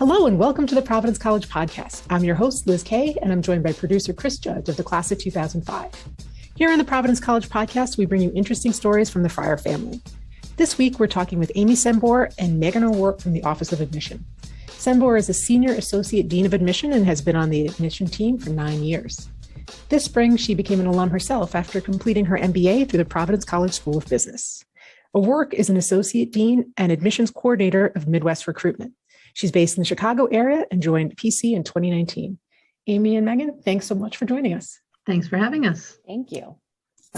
Hello and welcome to the Providence College podcast. I'm your host, Liz Kay, and I'm joined by producer Chris Judge of the class of 2005. Here on the Providence College podcast, we bring you interesting stories from the Fryer family. This week, we're talking with Amy Cembor and Megan O'Rourke from the Office of Admission. Cembor is a Senior Associate Dean of Admission and has been on the admission team for 9 years. This spring, she became an alum herself after completing her MBA through the Providence College School of Business. O'Rourke is an Associate Dean and Admissions Coordinator of Midwest Recruitment. She's based in the Chicago area and joined PC in 2019. Amy and Megan, thanks so much for joining us. Thanks for having us. Thank you.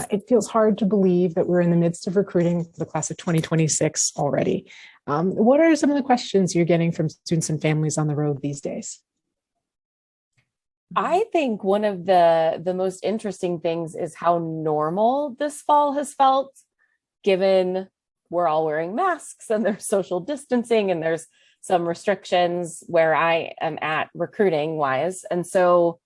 It feels hard to believe that we're in the midst of recruiting for the class of 2026 already. What are some of the questions you're getting from students and families on the road these days? I think one of the most interesting things is how normal this fall has felt, given we're all wearing masks and there's social distancing and there's some restrictions where I am at recruiting wise. And so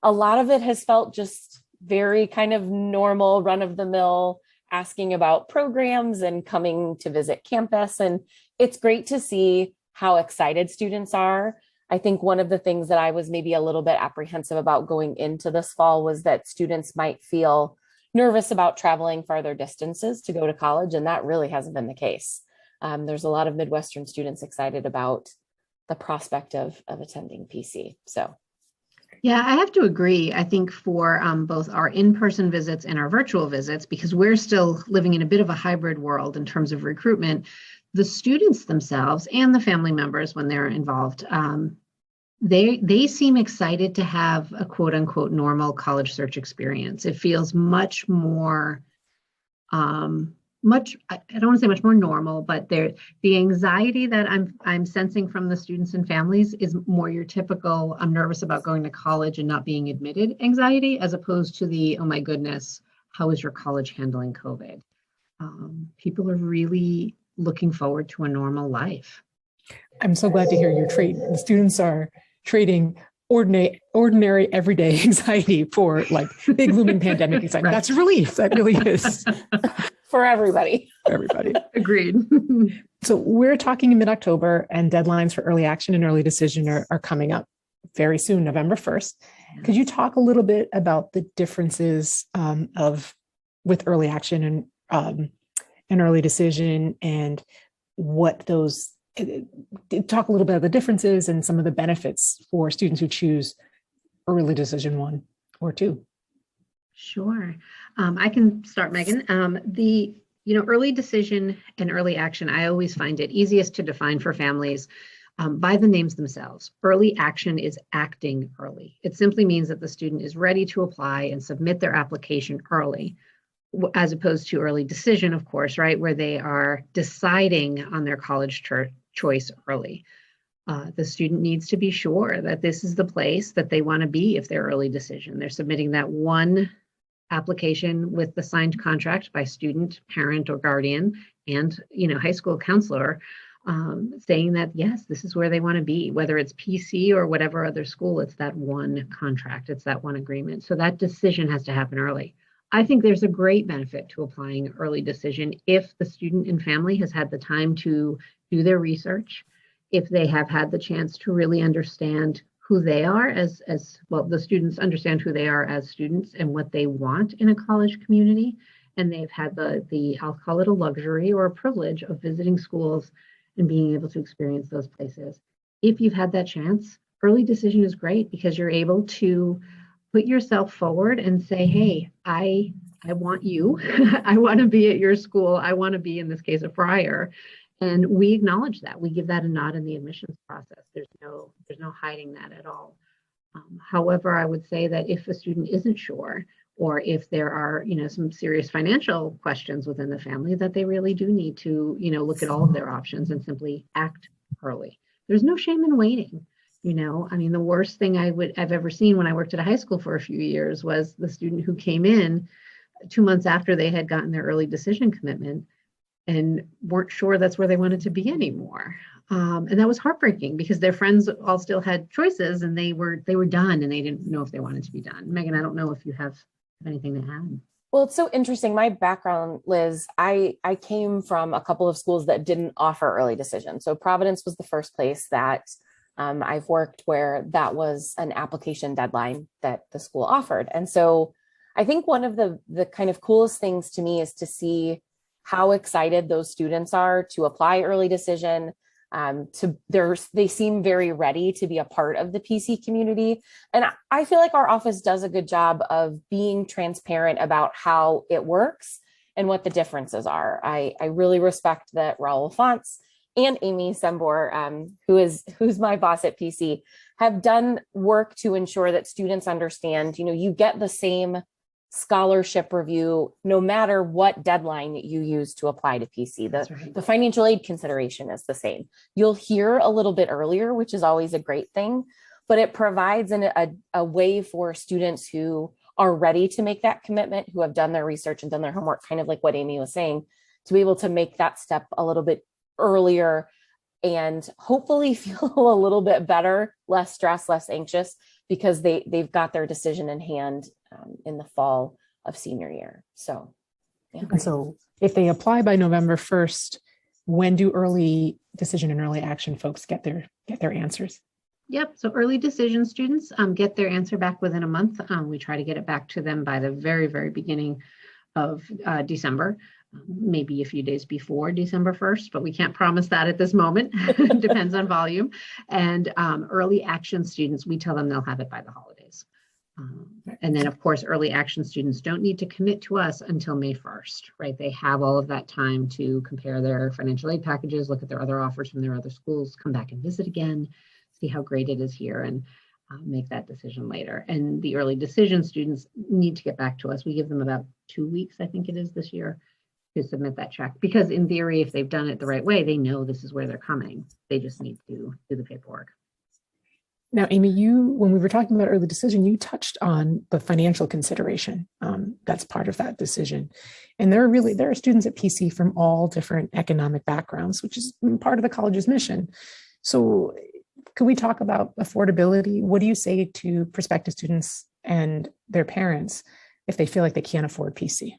a lot of it has felt just very kind of normal, run of the mill, asking about programs and coming to visit campus. And it's great to see how excited students are. I think one of the things that I was maybe a little bit apprehensive about going into this fall was that students might feel nervous about traveling farther distances to go to college. And that really hasn't been the case. There's a lot of Midwestern students excited about the prospect of attending PC. So, yeah, I have to agree. I think for both our in-person visits and our virtual visits, because we're still living in a bit of a hybrid world in terms of recruitment, the students themselves and the family members, when they're involved, they seem excited to have a quote unquote normal college search experience. It feels much more I don't want to say much more normal, but the anxiety that I'm sensing from the students and families is more your typical, I'm nervous about going to college and not being admitted anxiety, as opposed to the, oh my goodness, how is your college handling COVID? People are really looking forward to a normal life. I'm so glad to hear your trade. The students are trading ordinary everyday anxiety for like big looming pandemic anxiety. Right. That's a relief. That really is. For everybody. Agreed. So we're talking in mid-October and deadlines for early action and early decision are coming up very soon, November 1st. Could you talk a little bit about the differences with early action and early decision and what those, talk a little bit about the differences and some of the benefits for students who choose early decision 1 or 2? Sure. I can start, Megan. Early decision and early action, I always find it easiest to define for families by the names themselves. Early action is acting early. It simply means that the student is ready to apply and submit their application early, as opposed to early decision, of course, right, where they are deciding on their college choice early. The student needs to be sure that this is the place that they want to be if they're early decision. They're submitting that one application with the signed contract by student, parent, or guardian, and high school counselor, saying that yes, this is where they want to be, whether it's PC or whatever other school. It's that one contract, it's that one agreement. So that decision has to happen early. I think there's a great benefit to applying early decision if the student and family has had the time to do their research, if they have had the chance to really understand who they are as well, the students understand who they are as students and what they want in a college community. And they've had the I'll call it a luxury or a privilege of visiting schools and being able to experience those places. If you've had that chance, early decision is great because you're able to put yourself forward and say, hey, I want you. I want to be at your school. I want to be, in this case, a Fryer. And we acknowledge that. We give that a nod in the admissions process. There's no hiding that at all. However, I would say that if a student isn't sure, or if there are, some serious financial questions within the family, that they really do need to, look at all of their options and simply act early. There's no shame in waiting. The worst thing I've ever seen when I worked at a high school for a few years was the student who came in 2 months after they had gotten their early decision commitment and weren't sure that's where they wanted to be anymore. And that was heartbreaking because their friends all still had choices and they were done and they didn't know if they wanted to be done. Megan, I don't know if you have anything to add. Well, it's so interesting. My background, Liz, I came from a couple of schools that didn't offer early decision. So Providence was the first place that I've worked where that was an application deadline that the school offered. And so I think one of the kind of coolest things to me is to see how excited those students are to apply early decision. They seem very ready to be a part of the PC community. And I feel like our office does a good job of being transparent about how it works and what the differences are. I really respect that Raul Fonts and Amy Cembor, who's my boss at PC, have done work to ensure that students understand, you get the same scholarship review no matter what deadline you use to apply to PC. The financial aid consideration is the same. You'll hear a little bit earlier, which is always a great thing, but it provides a way for students who are ready to make that commitment, who have done their research and done their homework, kind of like what Amy was saying, to be able to make that step a little bit earlier and hopefully feel a little bit better, less stressed, less anxious, because they've got their decision in hand in the fall of senior year. So, yeah. And so if they apply by November 1st, when do early decision and early action folks get their answers? Yep. So early decision students get their answer back within a month. We try to get it back to them by the very, very beginning of December, maybe a few days before December 1st, but we can't promise that at this moment. It depends on volume. And early action students, we tell them they'll have it by the holidays. And then, of course, early action students don't need to commit to us until May 1st, right? They have all of that time to compare their financial aid packages, look at their other offers from their other schools, come back and visit again, see how great it is here, and make that decision later. And the early decision students need to get back to us. We give them about 2 weeks, I think it is this year, to submit that check. Because in theory, if they've done it the right way, they know this is where they're coming. They just need to do the paperwork. Now, Amy, when we were talking about early decision, you touched on the financial consideration that's part of that decision. And there are students at PC from all different economic backgrounds, which is part of the college's mission. So could we talk about affordability? What do you say to prospective students and their parents if they feel like they can't afford PC?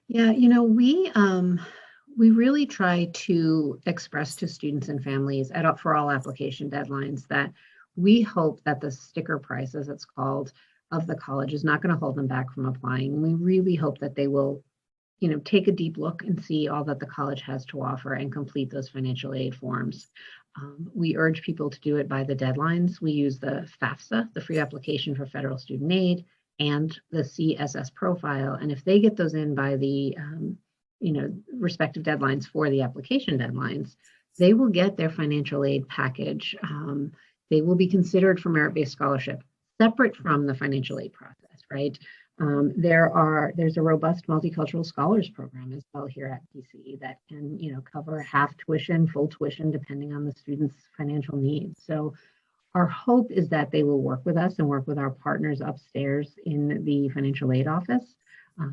Yeah, we really try to express to students and families for all application deadlines that we hope that the sticker price, as it's called, of the college is not going to hold them back from applying. We really hope that they will, take a deep look and see all that the college has to offer and complete those financial aid forms. We urge people to do it by the deadlines. We use the FAFSA, the Free Application for Federal Student Aid, and the CSS profile. And if they get those in by the respective deadlines for the application deadlines, they will get their financial aid package. They will be considered for merit-based scholarship, separate from the financial aid process, right? There's a robust multicultural scholars program as well here at PC that can, cover half tuition, full tuition, depending on the student's financial needs. So our hope is that they will work with us and work with our partners upstairs in the financial aid office.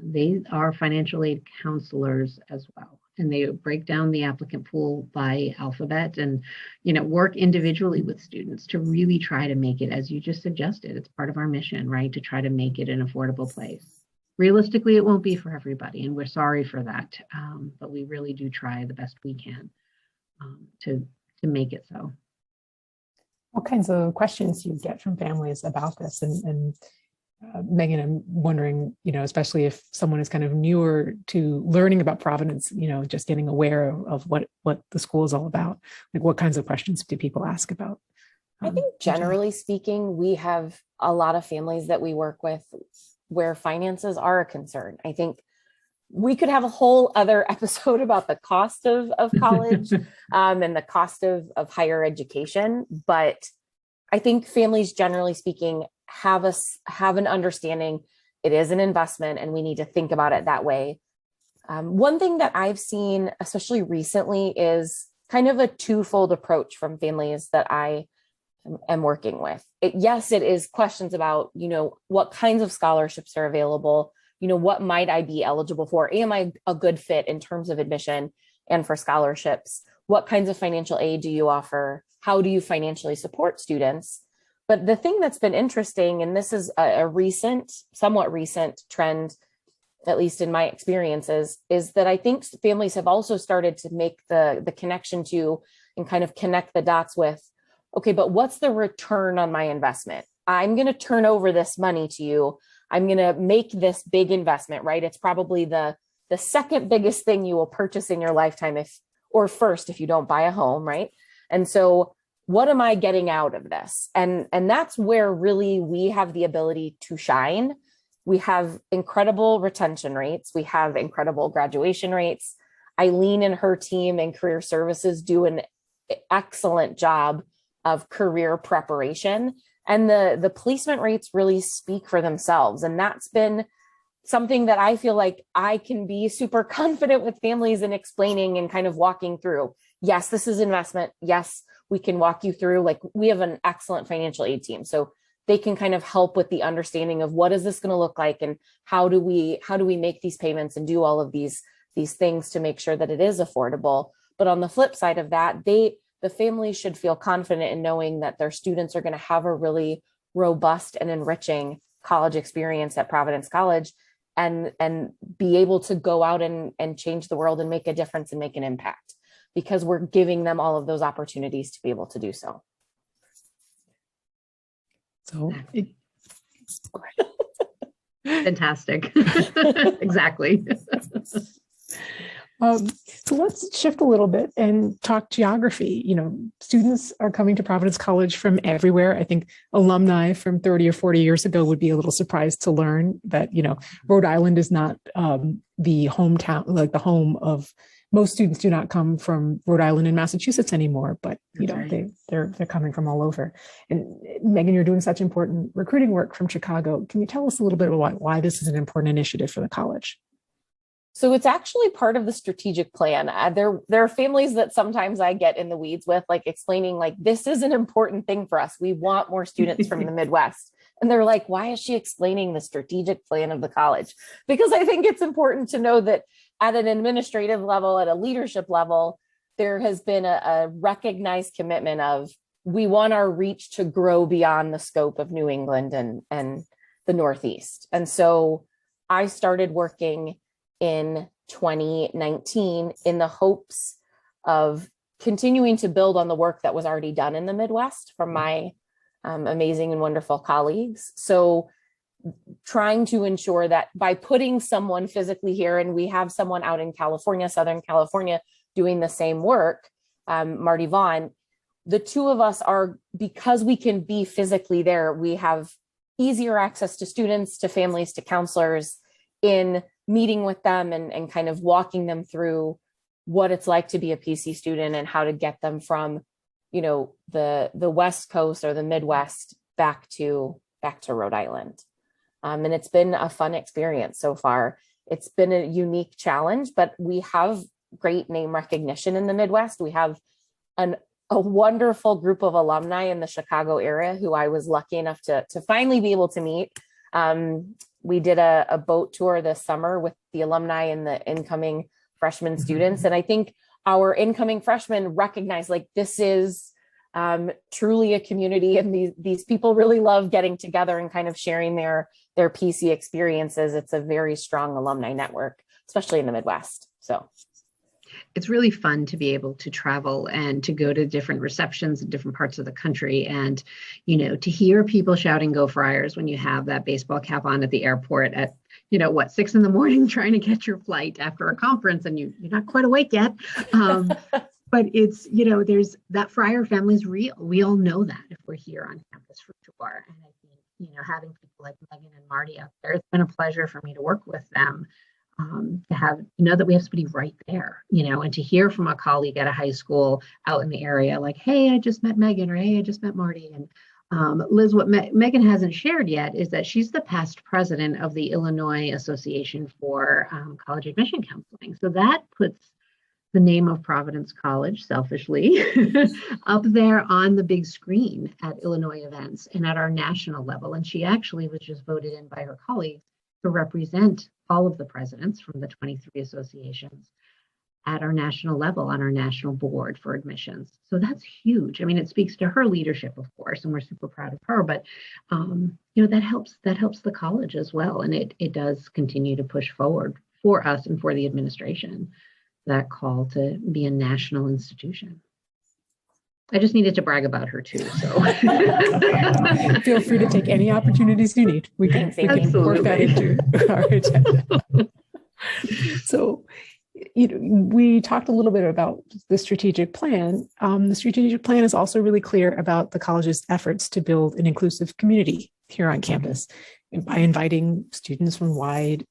They are financial aid counselors as well, and they break down the applicant pool by alphabet and, work individually with students to really try to make it, as you just suggested, it's part of our mission, right? To try to make it an affordable place. Realistically, it won't be for everybody, and we're sorry for that, but we really do try the best we can to make it so. What kinds of questions do you get from families about this? And Megan, I'm wondering, especially if someone is kind of newer to learning about Providence, just getting aware of what the school is all about, like what kinds of questions do people ask about? I think generally speaking, we have a lot of families that we work with where finances are a concern. I think we could have a whole other episode about the cost of college and the cost of higher education. But I think families, generally speaking, have an understanding it is an investment and we need to think about it that way. One thing that I've seen, especially recently, is kind of a twofold approach from families that I am working with. Yes, it is questions about, what kinds of scholarships are available, what might I be eligible for? Am I a good fit in terms of admission and for scholarships? What kinds of financial aid do you offer? How do you financially support students? But the thing that's been interesting, and this is a somewhat recent trend, at least in my experiences, is that I think families have also started to make the connection to and kind of connect the dots with, okay, but what's the return on my investment? I'm going to turn over this money to you. I'm going to make this big investment, right? It's probably the second biggest thing you will purchase in your lifetime, or first, if you don't buy a home, right? And so what am I getting out of this? And that's where really we have the ability to shine. We have incredible retention rates. We have incredible graduation rates. Eileen and her team in career services do an excellent job of career preparation. And the placement rates really speak for themselves. And that's been something that I feel like I can be super confident with families in explaining and kind of walking through. Yes, this is investment. Yes, we can walk you through. Like, we have an excellent financial aid team. So they can kind of help with the understanding of what is this going to look like, and how do we make these payments and do all of these things to make sure that it is affordable. But on the flip side of that, the families should feel confident in knowing that their students are going to have a really robust and enriching college experience at Providence College, and be able to go out and change the world and make a difference and make an impact, because we're giving them all of those opportunities to be able to do so. So fantastic. Exactly. So let's shift a little bit and talk geography. Students are coming to Providence College from everywhere. I think alumni from 30 or 40 years ago would be a little surprised to learn that, Rhode Island is not the hometown, like the home of most students do not come from Rhode Island and Massachusetts anymore, but right. they're coming from all over. And Megan, you're doing such important recruiting work from Chicago. Can you tell us a little bit about why this is an important initiative for the college? So it's actually part of the strategic plan. There are families that sometimes I get in the weeds with, like explaining, like, this is an important thing for us. We want more students from the Midwest. And they're like, why is she explaining the strategic plan of the college? Because I think it's important to know that at an administrative level, at a leadership level, there has been a recognized commitment of, we want our reach to grow beyond the scope of New England and the Northeast. And so I started working in 2019 in the hopes of continuing to build on the work that was already done in the Midwest from my amazing and wonderful colleagues. So trying to ensure that by putting someone physically here, and we have someone out in California, Southern California, doing the same work, Marty Vaughn, the two of us are, because we can be physically there, we have easier access to students, to families, to counselors, in meeting with them and kind of walking them through what it's like to be a PC student and how to get them from, the West Coast or the Midwest back to Rhode Island. And it's been a fun experience so far. It's been a unique challenge, but we have great name recognition in the Midwest. We have a wonderful group of alumni in the Chicago area who I was lucky enough to finally be able to meet. We did a boat tour this summer with the alumni and the incoming freshman students. And I think our incoming freshmen recognize, like, this is truly a community, and these people really love getting together and kind of sharing their PC experiences. It's a very strong alumni network, especially in the Midwest. So it's really fun to be able to travel and to go to different receptions in different parts of the country, and to hear people shouting "Go Friars" when you have that baseball cap on at the airport at 6 a.m. trying to catch your flight after a conference, and you're not quite awake yet. But it's, there's that Friar family's real. We all know that if we're here on campus for sure. And I think, having people like Megan and Marty up there, it's been a pleasure for me to work with them, to have, that we have somebody right there, and to hear from a colleague at a high school out in the area, like, hey, I just met Megan, or hey, I just met Marty. And Liz, what Megan hasn't shared yet is that she's the past president of the Illinois Association for College Admission Counseling. So that puts the name of Providence College, selfishly, up there on the big screen at Illinois events and at our national level. And she actually was just voted in by her colleagues to represent all of the presidents from the 23 associations at our national level on our national board for admissions. So that's huge. I mean, it speaks to her leadership, of course, and we're super proud of her, but that helps the college as well. And it does continue to push forward for us and for the administration, that call to be a national institution. I just needed to brag about her too. So feel free to take any opportunities you need. We can work that into our agenda. So, we talked a little bit about the strategic plan. The strategic plan is also really clear about the college's efforts to build an inclusive community here on campus by inviting students from wide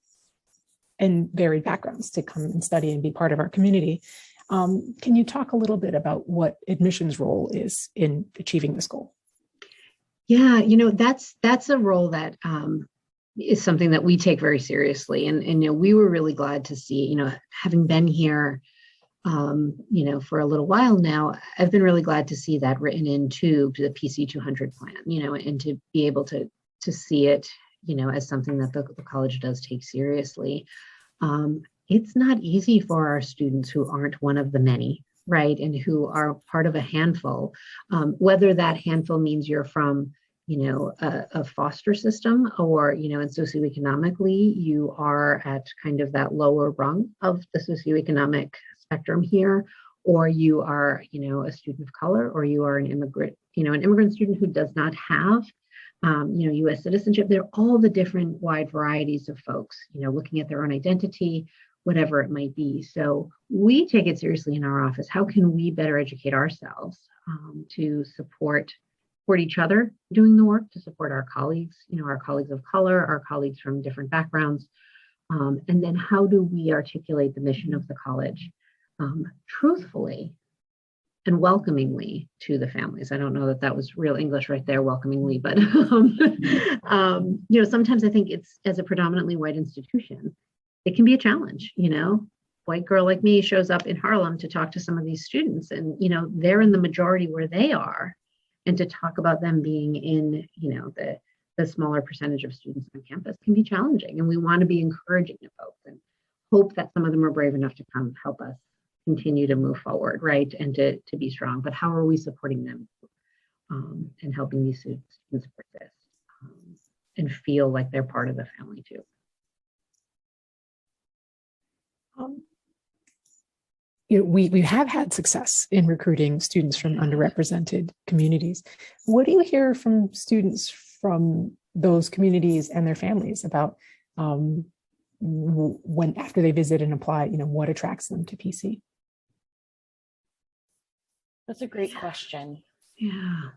and varied backgrounds to come and study and be part of our community. Can you talk a little bit about what admissions role is in achieving this goal? Yeah, that's a role that is something that we take very seriously. And we were really glad to see, having been here, for a little while now, I've been really glad to see that written into the PC 200 plan, and to be able to see it, as something that the college does take seriously. It's not easy for our students who aren't one of the many, right? And who are part of a handful, whether that handful means you're from, a foster system, or, and socioeconomically, you are at kind of that lower rung of the socioeconomic spectrum here, or you are, a student of color, or you are an immigrant, an immigrant student who does not have U.S. citizenship. They're all the different wide varieties of folks, looking at their own identity, whatever it might be. So we take it seriously in our office. How can we better educate ourselves to support each other doing the work, to support our colleagues, our colleagues of color, our colleagues from different backgrounds? And then how do we articulate the mission of the college truthfully and welcomingly to the families? I don't know that was real English right there, welcomingly, but sometimes I think it's, as a predominantly white institution, it can be a challenge. White girl like me shows up in Harlem to talk to some of these students, and they're in the majority where they are, and to talk about them being in the smaller percentage of students on campus can be challenging. And we want to be encouraging to folks and hope that some of them are brave enough to come help us continue to move forward, right? And to be strong. But how are we supporting them and helping these students persist and feel like they're part of the family too? We have had success in recruiting students from underrepresented communities. What do you hear from students from those communities and their families about when after they visit and apply, what attracts them to PC? That's a great question. Yeah.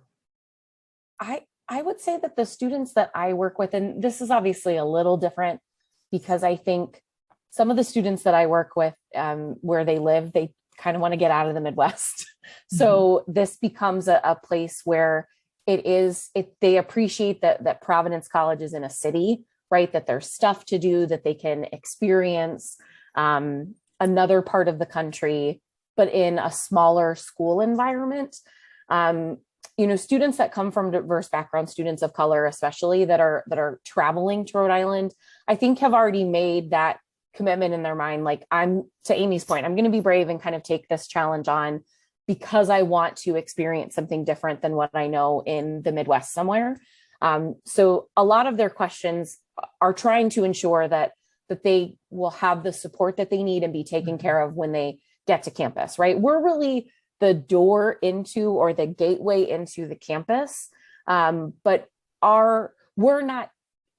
I would say that the students that I work with, and this is obviously a little different because I think some of the students that I work with where they live, they kind of want to get out of the Midwest. So this becomes a place where they appreciate that Providence College is in a city, right? That there's stuff to do, that they can experience another part of the country, but in a smaller school environment. Students that come from diverse backgrounds, students of color, especially that are traveling to Rhode Island, I think have already made that commitment in their mind. Like, to Amy's point, I'm going to be brave and kind of take this challenge on because I want to experience something different than what I know in the Midwest somewhere. So a lot of their questions are trying to ensure that they will have the support that they need and be taken care of when they get to campus, right? We're really the door into, or the gateway into, the campus, but we're not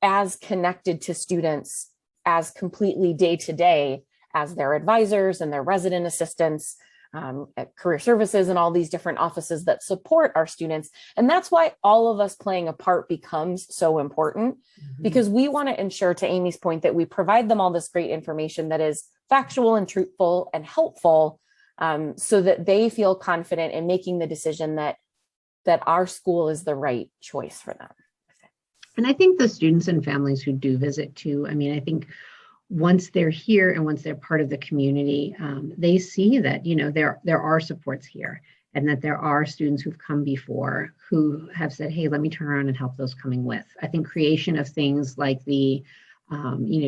as connected to students as completely day to day as their advisors and their resident assistants at career services and all these different offices that support our students. And that's why all of us playing a part becomes so important, because we want to ensure, to Amy's point, that we provide them all this great information that is factual and truthful and helpful, so that they feel confident in making the decision that our school is the right choice for them. And I think the students and families who do visit too, I think once they're here and once they're part of the community, they see that, there are supports here, and that there are students who've come before who have said, hey, let me turn around and help those coming with. I think creation of things like the,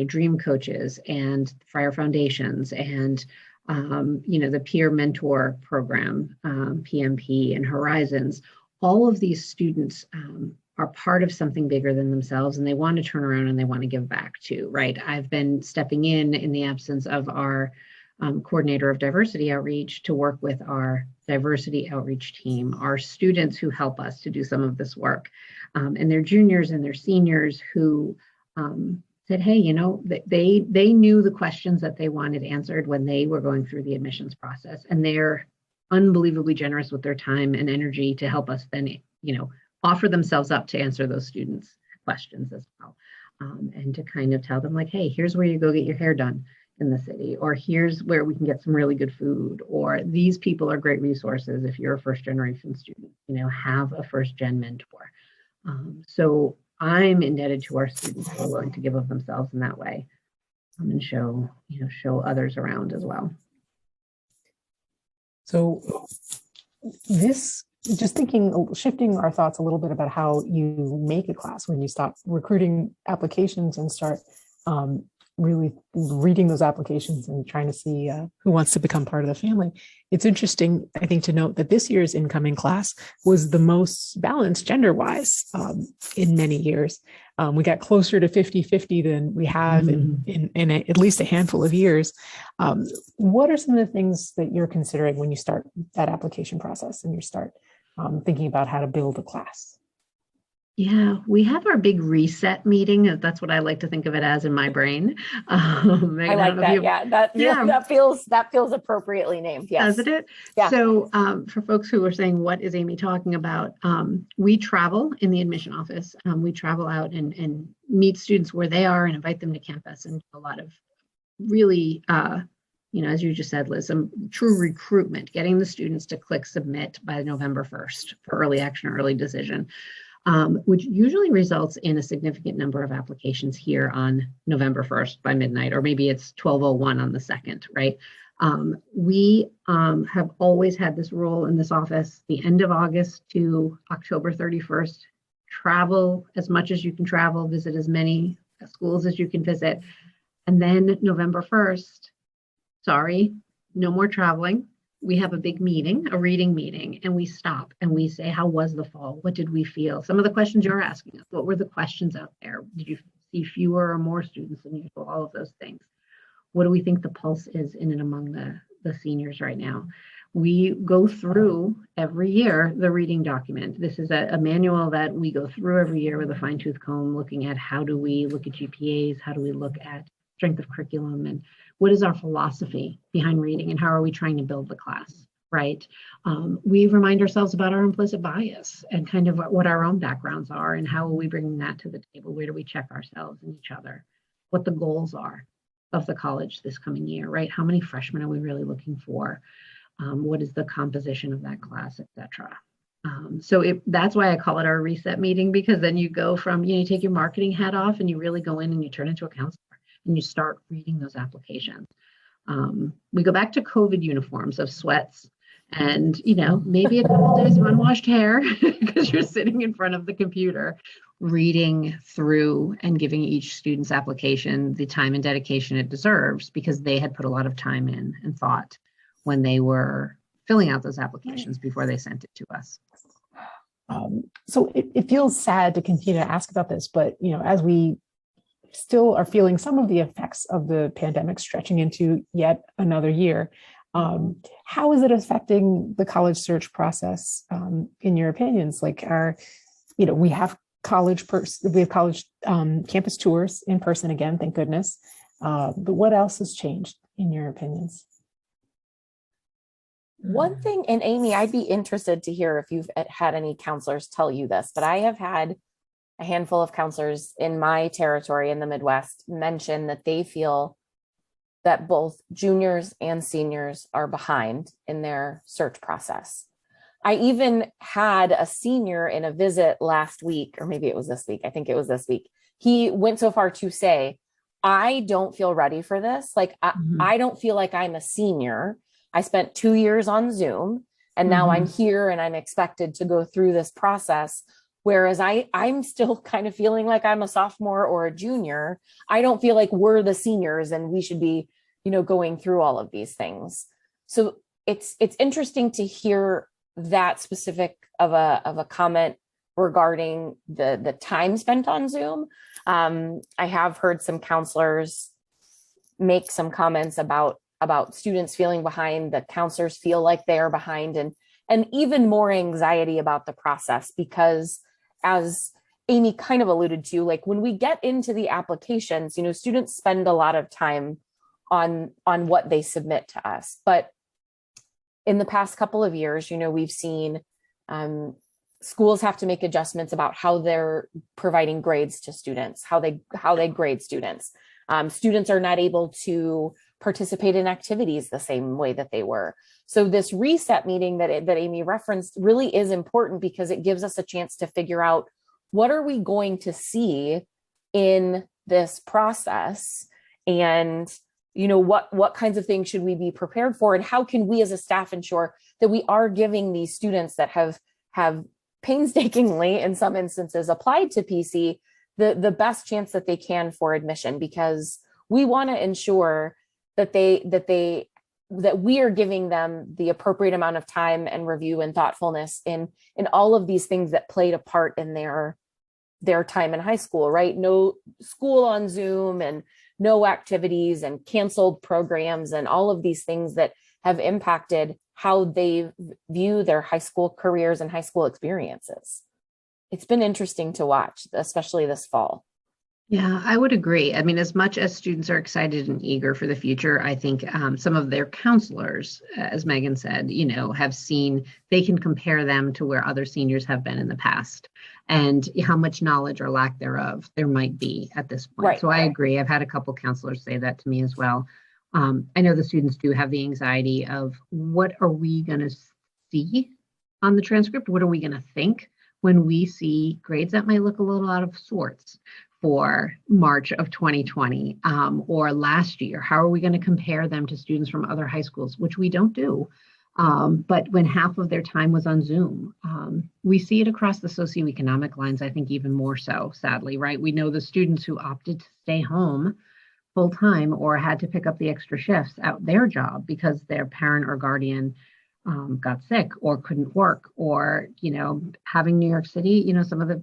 Dream Coaches and Friar Foundations and, the Peer Mentor Program, PMP, and Horizons, all of these students are part of something bigger than themselves, and they want to turn around and they want to give back too, right? I've been stepping in the absence of our coordinator of diversity outreach to work with our diversity outreach team, our students who help us to do some of this work, and their juniors and their seniors who said, hey, they knew the questions that they wanted answered when they were going through the admissions process, and they're unbelievably generous with their time and energy to help us then, offer themselves up to answer those students' questions as well. And to kind of tell them like, hey, here's where you go get your hair done in the city, or here's where we can get some really good food, or these people are great resources if you're a first generation student, have a first gen mentor. So I'm indebted to our students who are willing to give of themselves in that way, and show others around as well. So shifting our thoughts a little bit about how you make a class when you stop recruiting applications and start really reading those applications and trying to see who wants to become part of the family. It's interesting, I think, to note that this year's incoming class was the most balanced gender-wise in many years. We got closer to 50-50 than we have in at least a handful of years. What are some of the things that you're considering when you start that application process and you start thinking about how to build a class? Yeah, we have our big reset meeting. That's what I like to think of it as in my brain. Megan, I like that. That feels appropriately named. Yes. Doesn't it? Yeah. So for folks who are saying, what is Amy talking about? We travel in the admission office. We travel out and meet students where they are and invite them to campus, and a lot of really, as you just said, Liz, some true recruitment, getting the students to click submit by November 1st for early action or early decision. Which usually results in a significant number of applications here on November 1st by midnight, or maybe it's 12:01 on the 2nd, right? We have always had this rule in this office, the end of August to October 31st, travel as much as you can travel, visit as many schools as you can visit. And then November 1st, sorry, no more traveling. We have a big meeting, a reading meeting, and we stop and we say, how was the fall? What did we feel? Some of the questions you're asking us, what were the questions out there? Did you see fewer or more students than usual? All of those things. What do we think the pulse is in and among the seniors right now? We go through every year the reading document. This is a manual that we go through every year with a fine-tooth comb, looking at how do we look at GPAs, how do we look at strength of curriculum, and what is our philosophy behind reading, and how are we trying to build the class, right? We remind ourselves about our implicit bias and kind of what our own backgrounds are, and how are we bringing that to the table? Where do we check ourselves and each other? What the goals are of the college this coming year, right? How many freshmen are we really looking for? What is the composition of that class, et cetera? That's why I call it our reset meeting, because then you go from, you take your marketing hat off and you really go in and you turn into a counselor and you start reading those applications. We go back to COVID uniforms of sweats and, maybe a couple days of unwashed hair because you're sitting in front of the computer reading through and giving each student's application the time and dedication it deserves, because they had put a lot of time in and thought when they were filling out those applications before they sent it to us. So it feels sad to continue to ask about this, but as we still are feeling some of the effects of the pandemic stretching into yet another year, how is it affecting the college search process, in your opinions? Like, we have college campus tours in person again, thank goodness. But what else has changed in your opinions? One thing, and Amy, I'd be interested to hear if you've had any counselors tell you this, but I have had a handful of counselors in my territory in the Midwest mention that they feel that both juniors and seniors are behind in their search process. I even had a senior in a visit last week, or maybe it was this week. I think it was this week. He went so far to say, I don't feel ready for this. Like, I don't feel like I'm a senior. I spent 2 years on Zoom, and now I'm here and I'm expected to go through this process. Whereas I'm still kind of feeling like I'm a sophomore or a junior. I don't feel like we're the seniors and we should be, going through all of these things. So it's interesting to hear that specific of a comment regarding the time spent on Zoom. I have heard some counselors make some comments about about students feeling behind, the counselors feel like they are behind, and even more anxiety about the process, because as Amy kind of alluded to, like when we get into the applications, students spend a lot of time on what they submit to us. But in the past couple of years, we've seen schools have to make adjustments about how they're providing grades to students, how they grade students. Students are not able to participate in activities the same way that they were. So this reset meeting that Amy referenced really is important, because it gives us a chance to figure out, what are we going to see in this process, and what kinds of things should we be prepared for, and how can we as a staff ensure that we are giving these students that have painstakingly, in some instances, applied to PC the best chance that they can for admission, because we want to ensure that we are giving them the appropriate amount of time and review and thoughtfulness in all of these things that played a part in their time in high school, right? No school on Zoom, and no activities, and canceled programs, and all of these things that have impacted how they view their high school careers and high school experiences. It's been interesting to watch, especially this fall. Yeah, I would agree. I mean, as much as students are excited and eager for the future, I think some of their counselors, as Megan said, have seen, they can compare them to where other seniors have been in the past, and how much knowledge or lack thereof there might be at this point. Right. So I agree. I've had a couple counselors say that to me as well. I know the students do have the anxiety of, what are we going to see on the transcript? What are we going to think when we see grades that might look a little out of sorts for March of 2020 or last year? How are we going to compare them to students from other high schools, which we don't do? But when half of their time was on Zoom, we see it across the socioeconomic lines, I think even more so, sadly, right? We know the students who opted to stay home full time or had to pick up the extra shifts at their job because their parent or guardian got sick or couldn't work, or, having New York City, some of the,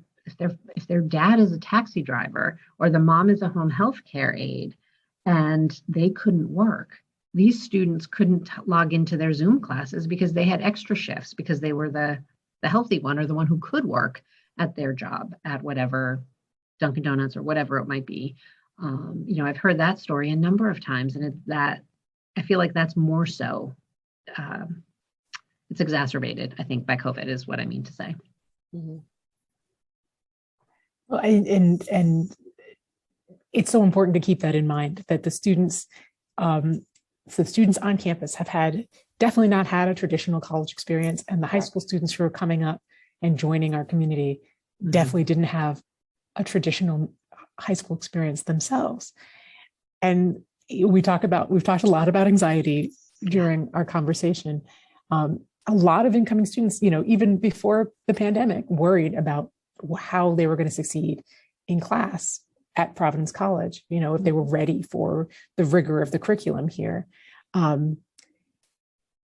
if their dad is a taxi driver or the mom is a home health care aide and they couldn't work, these students couldn't log into their Zoom classes because they had extra shifts, because they were the healthy one, or the one who could work at their job at whatever Dunkin' Donuts or whatever it might be. I've heard that story a number of times, and I feel like that's more so. It's exacerbated, I think, by COVID, is what I mean to say. Mm-hmm. Well, and it's so important to keep that in mind, that the students on campus have definitely not had a traditional college experience, and the high school students who are coming up and joining our community definitely didn't have a traditional high school experience themselves. And we've talked a lot about anxiety during our conversation. A lot of incoming students, even before the pandemic, worried about how they were going to succeed in class at Providence College, if they were ready for the rigor of the curriculum here.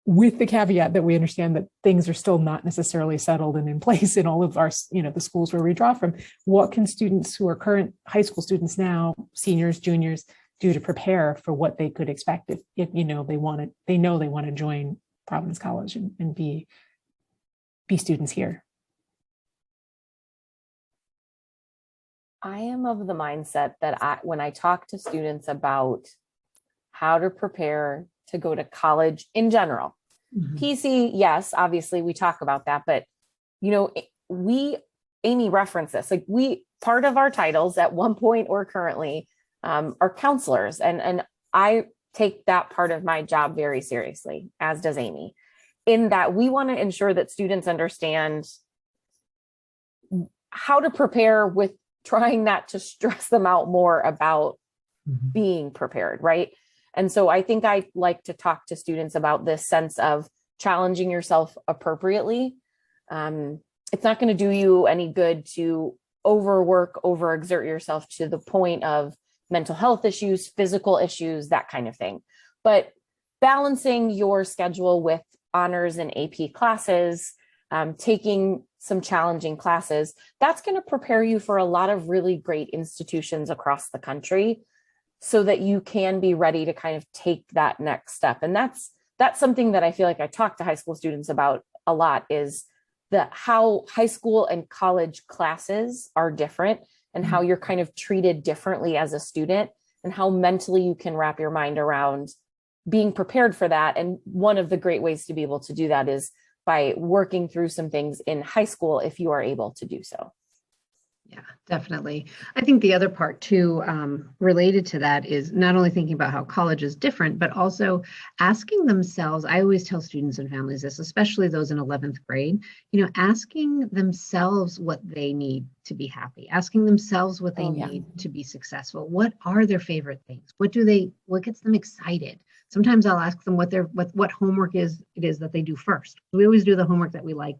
With the caveat that we understand that things are still not necessarily settled and in place in all of our, the schools where we draw from. What can students who are current high school students now, seniors, juniors, do to prepare for what they could expect if they want to join Providence College and be students here? I am of the mindset that when I talk to students about how to prepare to go to college in general, PC, yes, obviously we talk about that, but Amy referenced this, part of our titles at one point or currently are counselors, and I take that part of my job very seriously, as does Amy, in that we want to ensure that students understand how to prepare with trying not to stress them out more about being prepared, right? And so I think I like to talk to students about this sense of challenging yourself appropriately. It's not going to do you any good to overexert yourself to the point of mental health issues, physical issues, that kind of thing. But balancing your schedule with honors and AP classes, taking some challenging classes, that's going to prepare you for a lot of really great institutions across the country. so that you can be ready to kind of take that next step. And that's something that I feel like I talk to high school students about a lot, is how high school and college classes are different, and how you're kind of treated differently as a student, and how mentally you can wrap your mind around being prepared for that. And one of the great ways to be able to do that is by working through some things in high school, if you are able to do so. Yeah, definitely. I think the other part too, related to that, is not only thinking about how college is different, but also asking themselves, I always tell students and families this, especially those in 11th grade, asking themselves what they need to be happy, asking themselves what they need to be successful. What are their favorite things? What gets them excited? Sometimes I'll ask them what homework it is that they do first. We always do the homework that we like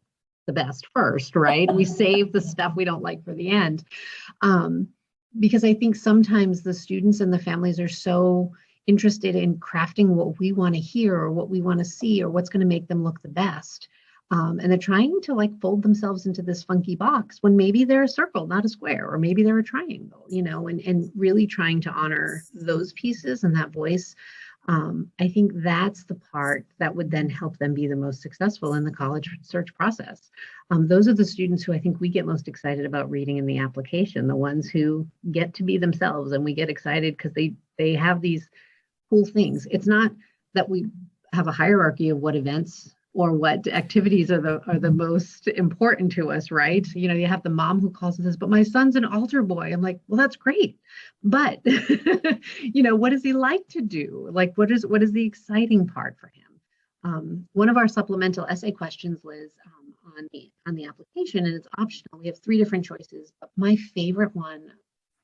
the best first, right? We save the stuff we don't like for the end. Because I think sometimes the students and the families are so interested in crafting what we want to hear or what we want to see or what's going to make them look the best. And they're trying to fold themselves into this funky box when maybe they're a circle, not a square, or maybe they're a triangle, and really trying to honor those pieces and that voice. I think that's the part that would then help them be the most successful in the college search process. Those are the students who I think we get most excited about reading in the application, the ones who get to be themselves, and we get excited because they have these cool things. It's not that we have a hierarchy of what events or what activities are the most important to us, right? You have the mom who calls and says, but my son's an altar boy. I'm like, well, that's great. But, what does he like to do? What is the exciting part for him? One of our supplemental essay questions, Liz, on the application, and it's optional. We have 3 different choices, but my favorite one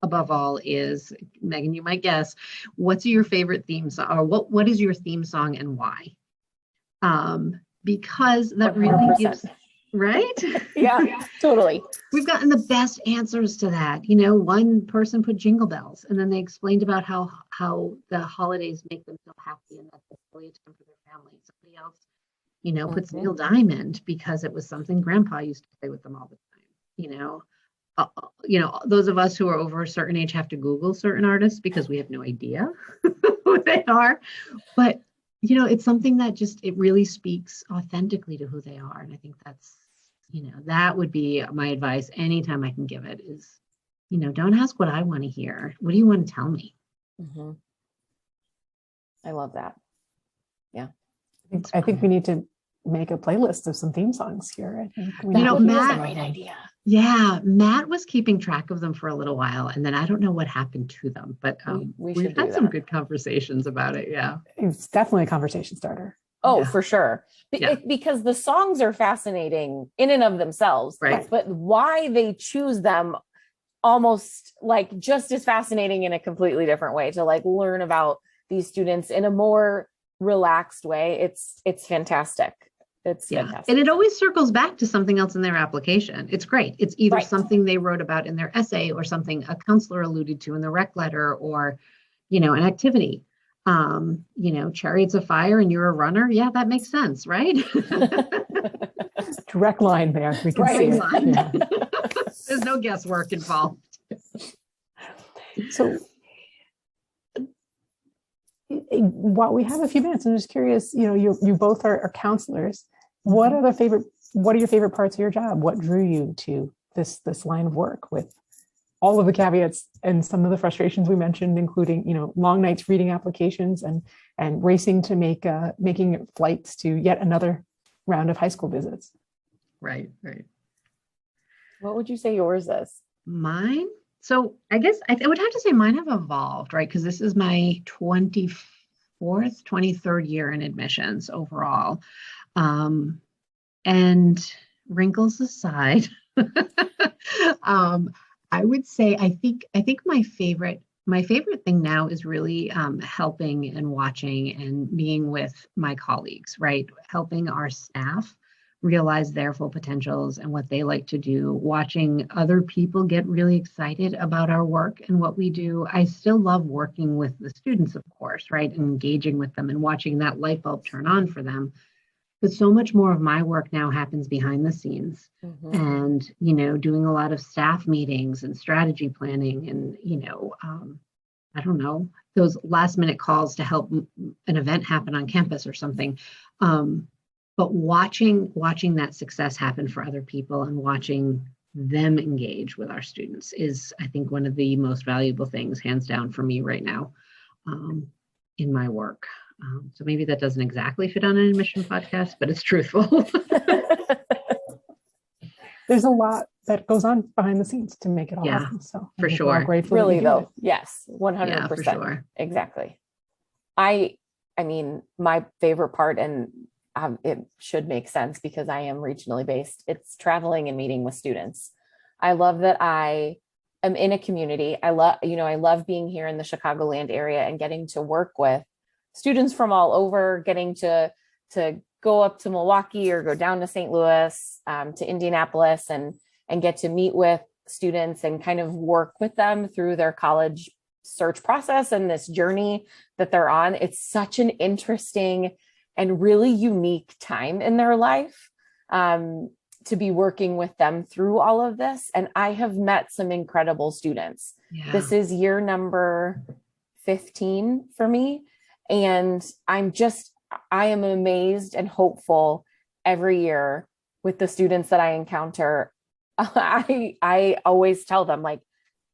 above all is, Megan, you might guess, what's your favorite theme song, or what is your theme song and why? Because that really 100%. gives, right? Yeah, totally. We've gotten the best answers to that. One person put Jingle Bells, and then they explained about how the holidays make them feel happy and that's really a time for their family. Somebody else, puts Neil Diamond because it was something Grandpa used to play with them all the time. Those of us who are over a certain age have to Google certain artists because we have no idea who they are. But it's something that it really speaks authentically to who they are. And I think that's, that would be my advice anytime I can give it is, don't ask what I want to hear. What do you want to tell me? Mm-hmm. I love that. Yeah. I think we need to make a playlist of some theme songs here. I think Matt, a great idea. Yeah, Matt was keeping track of them for a little while, and then I don't know what happened to them, but we've had some good conversations about it. Yeah, it's definitely a conversation starter. Oh, yeah. For sure. Because the songs are fascinating in and of themselves, right? But why they choose them almost just as fascinating in a completely different way to learn about these students in a more relaxed way. It's fantastic. It's fantastic. And it always circles back to something else in their application. It's great. It's either something they wrote about in their essay or something a counselor alluded to in the rec letter or, an activity. Chariots of fire and you're a runner. Yeah, that makes sense, right? Direct line there. We can see line. Yeah. There's no guesswork involved. So while we have a few minutes, I'm just curious, you both are counselors. What are your favorite parts of your job? What drew you to this line of work with all of the caveats and some of the frustrations we mentioned, including, long nights reading applications and racing to making flights to yet another round of high school visits? Right. What would you say yours is? Mine? So I guess I would have to say mine have evolved, right? Because this is my 23rd year in admissions overall. And wrinkles aside, I would say I think my favorite thing now is really helping and watching and being with my colleagues, right? Helping our staff realize their full potentials and what they like to do, watching other people get really excited about our work and what we do. I still love working with the students, of course, right? And engaging with them and watching that light bulb turn on for them. But so much more of my work now happens behind the scenes and, doing a lot of staff meetings and strategy planning and, I don't know, those last minute calls to help an event happen on campus or something. But watching that success happen for other people and watching them engage with our students is, I think, one of the most valuable things, hands down, for me right now in my work. So maybe that doesn't exactly fit on an admission podcast, but it's truthful. There's a lot that goes on behind the scenes to make it all happen. So for sure. Really though. Yes. 100%. Yeah, for sure. Exactly. I mean, my favorite part, and it should make sense because I am regionally based, it's traveling and meeting with students. I love that I am in a community. I love being here in the Chicagoland area and getting to work with students from all over, getting to go up to Milwaukee or go down to St. Louis, to Indianapolis, and get to meet with students and kind of work with them through their college search process and this journey that they're on. It's such an interesting and really unique time in their life to be working with them through all of this. And I have met some incredible students. Yeah. This is year number 15 for me. And I am amazed and hopeful every year with the students that I encounter. I always tell them, like,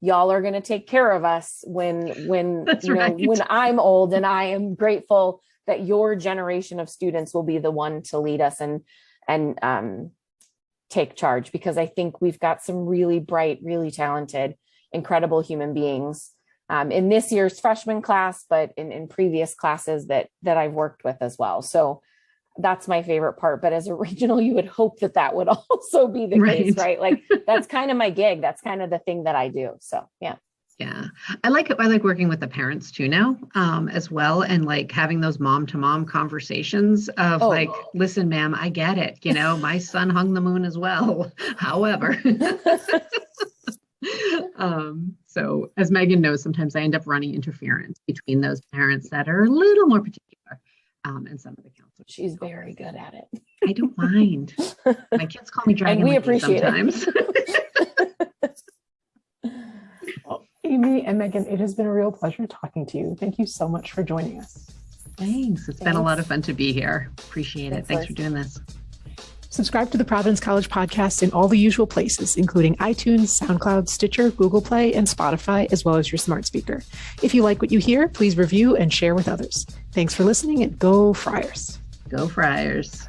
y'all are going to take care of us when when I'm old, and I am grateful that your generation of students will be the one to lead us and take charge, because I think we've got some really bright, really talented, incredible human beings in this year's freshman class, but in previous classes that I've worked with as well. So that's my favorite part. But as a regional, you would hope that would also be the case, right? Like, that's kind of my gig. That's kind of the thing that I do. So, yeah. Yeah. I like working with the parents too now, as well. And like having those mom to mom conversations of listen, ma'am, I get it. You know, my son hung the moon as well. However, so as Megan knows, sometimes I end up running interference between those parents that are a little more particular, and some of the counselors. She's very good at it. I don't mind. My kids call me Dragon. And we appreciate sometimes. Well, Amy and Megan, it has been a real pleasure talking to you. Thank you so much for joining us. Thanks. It's been a lot of fun to be here. Appreciate it. Thanks for doing this. Subscribe to the Providence College podcast in all the usual places, including iTunes, SoundCloud, Stitcher, Google Play, and Spotify, as well as your smart speaker. If you like what you hear, please review and share with others. Thanks for listening, and go Friars. Go Friars.